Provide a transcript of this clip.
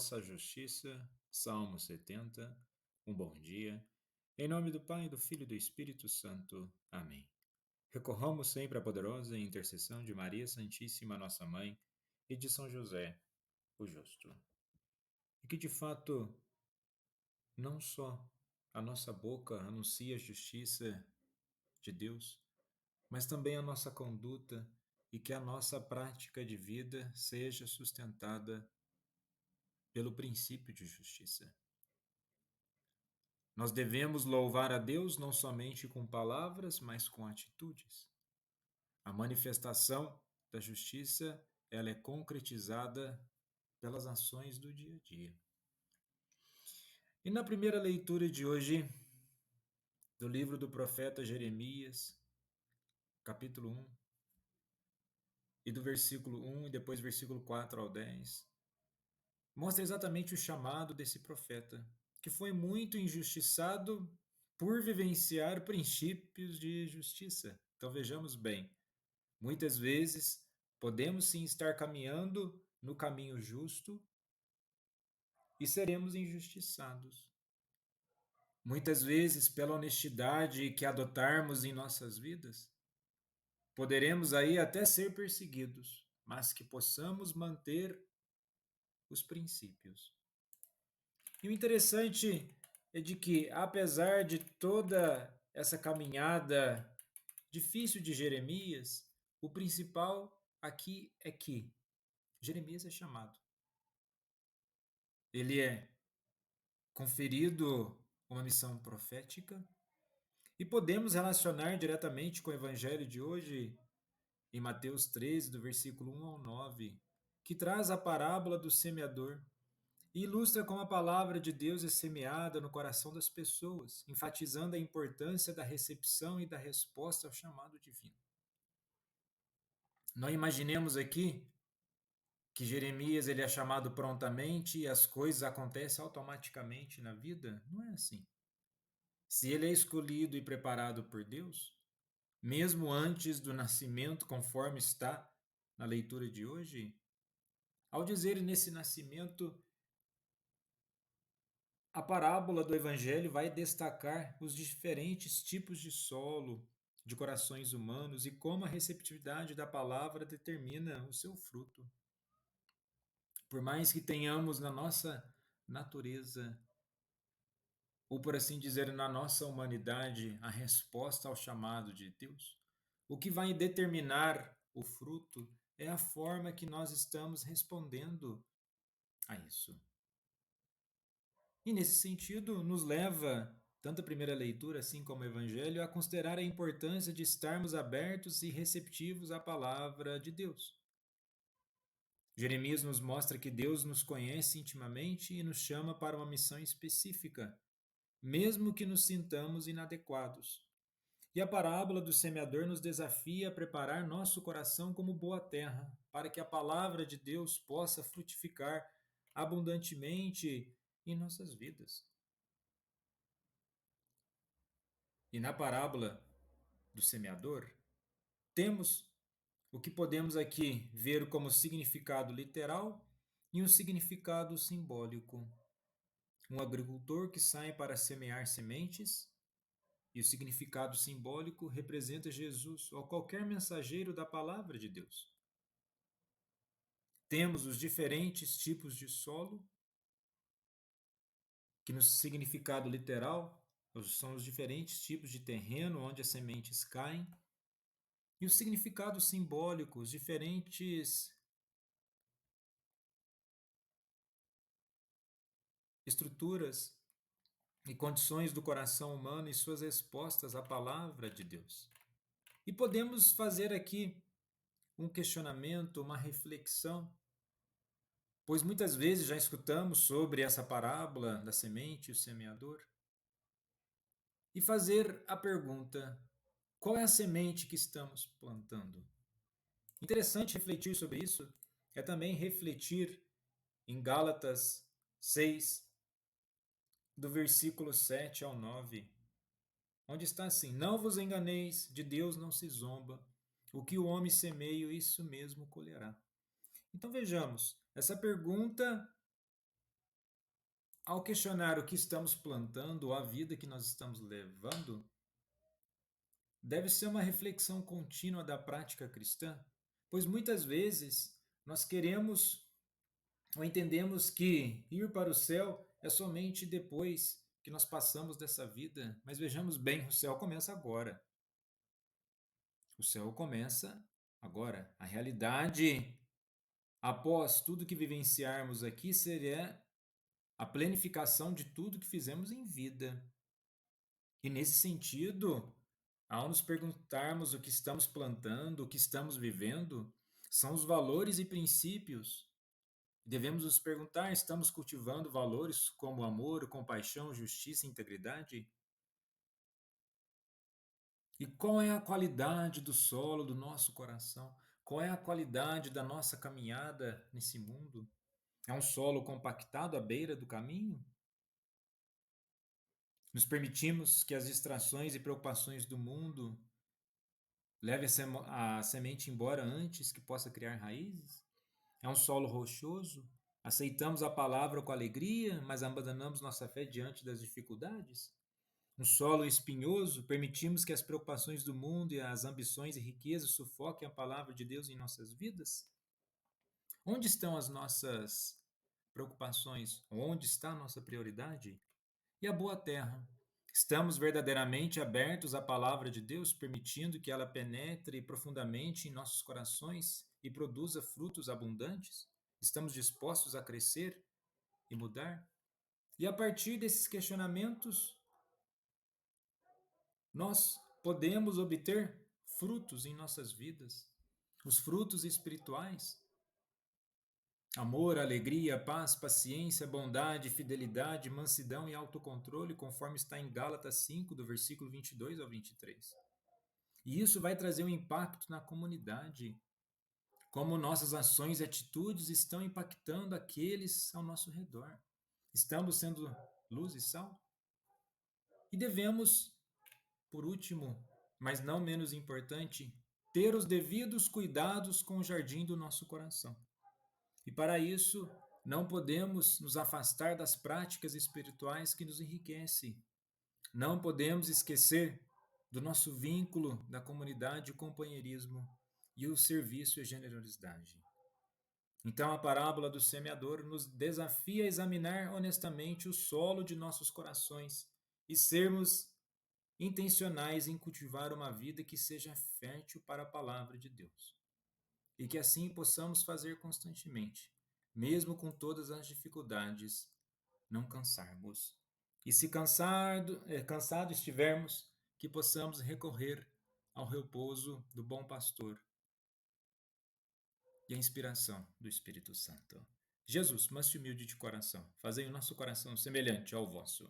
vossa justiça. Salmo 70. Um bom dia. Em nome do Pai, do Filho e do Espírito Santo. Amém. Recorramos sempre à poderosa intercessão de Maria Santíssima, nossa Mãe, e de São José, o Justo. E que, de fato, não só a nossa boca anuncia a justiça de Deus, mas também a nossa conduta e que a nossa prática de vida seja sustentada pelo princípio de justiça. Nós devemos louvar a Deus não somente com palavras, mas com atitudes. A manifestação da justiça, ela é concretizada pelas ações do dia a dia. E na primeira leitura de hoje, do livro do profeta Jeremias, capítulo 1, e do versículo 1 e depois versículo 4 ao 10, mostra exatamente o chamado desse profeta, que foi muito injustiçado por vivenciar princípios de justiça. Então vejamos bem, muitas vezes podemos sim estar caminhando no caminho justo e seremos injustiçados. Muitas vezes, pela honestidade que adotarmos em nossas vidas, poderemos aí até ser perseguidos, mas que possamos manter os princípios. E o interessante é de que, apesar de toda essa caminhada difícil de Jeremias, o principal aqui é que Jeremias é chamado. Ele é conferido uma missão profética e podemos relacionar diretamente com o evangelho de hoje em Mateus 13, do versículo 1 ao 9, que traz a parábola do semeador e ilustra como a palavra de Deus é semeada no coração das pessoas, enfatizando a importância da recepção e da resposta ao chamado divino. Não imaginemos aqui que Jeremias ele é chamado prontamente e as coisas acontecem automaticamente na vida. Não é assim. Se ele é escolhido e preparado por Deus, mesmo antes do nascimento, conforme está na leitura de hoje, ao dizer nesse nascimento, a parábola do Evangelho vai destacar os diferentes tipos de solo, de corações humanos e como a receptividade da palavra determina o seu fruto. Por mais que tenhamos na nossa natureza, ou por assim dizer, na nossa humanidade, a resposta ao chamado de Deus, o que vai determinar o fruto é a forma que nós estamos respondendo a isso. E nesse sentido, nos leva, tanto a primeira leitura assim como o Evangelho, a considerar a importância de estarmos abertos e receptivos à palavra de Deus. Jeremias nos mostra que Deus nos conhece intimamente e nos chama para uma missão específica, mesmo que nos sintamos inadequados. E a parábola do semeador nos desafia a preparar nosso coração como boa terra, para que a palavra de Deus possa frutificar abundantemente em nossas vidas. E na parábola do semeador, temos o que podemos aqui ver como significado literal e um significado simbólico. Um agricultor que sai para semear sementes, e o significado simbólico representa Jesus ou qualquer mensageiro da palavra de Deus. Temos os diferentes tipos de solo, que no significado literal são os diferentes tipos de terreno onde as sementes caem, e o significado simbólico, os diferentes estruturas e condições do coração humano e suas respostas à palavra de Deus. E podemos fazer aqui um questionamento, uma reflexão, pois muitas vezes já escutamos sobre essa parábola da semente e o semeador, e fazer a pergunta: qual é a semente que estamos plantando? Interessante refletir sobre isso é também refletir em Gálatas 6, do versículo 7 ao 9, onde está assim: não vos enganeis, de Deus não se zomba, o que o homem semeia, isso mesmo colherá. Então vejamos, essa pergunta Ao questionar o que estamos plantando ou a vida que nós estamos levando, deve ser uma reflexão contínua da prática cristã, pois muitas vezes nós queremos ou entendemos que ir para o céu é somente depois que nós passamos dessa vida, mas vejamos bem, o céu começa agora. O céu começa agora. A realidade, após tudo que vivenciarmos aqui, seria a planificação de tudo que fizemos em vida. E nesse sentido, ao nos perguntarmos o que estamos plantando, o que estamos vivendo, são os valores e princípios. Devemos nos perguntar: estamos cultivando valores como amor, compaixão, justiça e integridade? E qual é a qualidade do solo do nosso coração? Qual é a qualidade da nossa caminhada nesse mundo? É um solo compactado à beira do caminho? Nos permitimos que as distrações e preocupações do mundo levem a semente embora antes que possa criar raízes? É um solo rochoso? Aceitamos a palavra com alegria, mas abandonamos nossa fé diante das dificuldades? Um solo espinhoso? Permitimos que as preocupações do mundo e as ambições e riquezas sufoquem a palavra de Deus em nossas vidas? Onde estão as nossas preocupações? Onde está a nossa prioridade? E a boa terra? Estamos verdadeiramente abertos à palavra de Deus, permitindo que ela penetre profundamente em nossos corações e produza frutos abundantes? Estamos dispostos a crescer e mudar? E a partir desses questionamentos, nós podemos obter frutos em nossas vidas, os frutos espirituais. Amor, alegria, paz, paciência, bondade, fidelidade, mansidão e autocontrole, conforme está em Gálatas 5, do versículo 22 ao 23. E isso vai trazer um impacto na comunidade, como nossas ações e atitudes estão impactando aqueles ao nosso redor. Estamos sendo luz e sal? E devemos, por último, mas não menos importante, ter os devidos cuidados com o jardim do nosso coração. E para isso, não podemos nos afastar das práticas espirituais que nos enriquecem. Não podemos esquecer do nosso vínculo da comunidade, o companheirismo e o serviço e generosidade. Então, a parábola do semeador nos desafia a examinar honestamente o solo de nossos corações e sermos intencionais em cultivar uma vida que seja fértil para a palavra de Deus. E que assim possamos fazer constantemente, mesmo com todas as dificuldades, não cansarmos. E se cansado estivermos, que possamos recorrer ao repouso do bom pastor e à inspiração do Espírito Santo. Jesus, manso e humilde de coração, fazei o nosso coração semelhante ao vosso.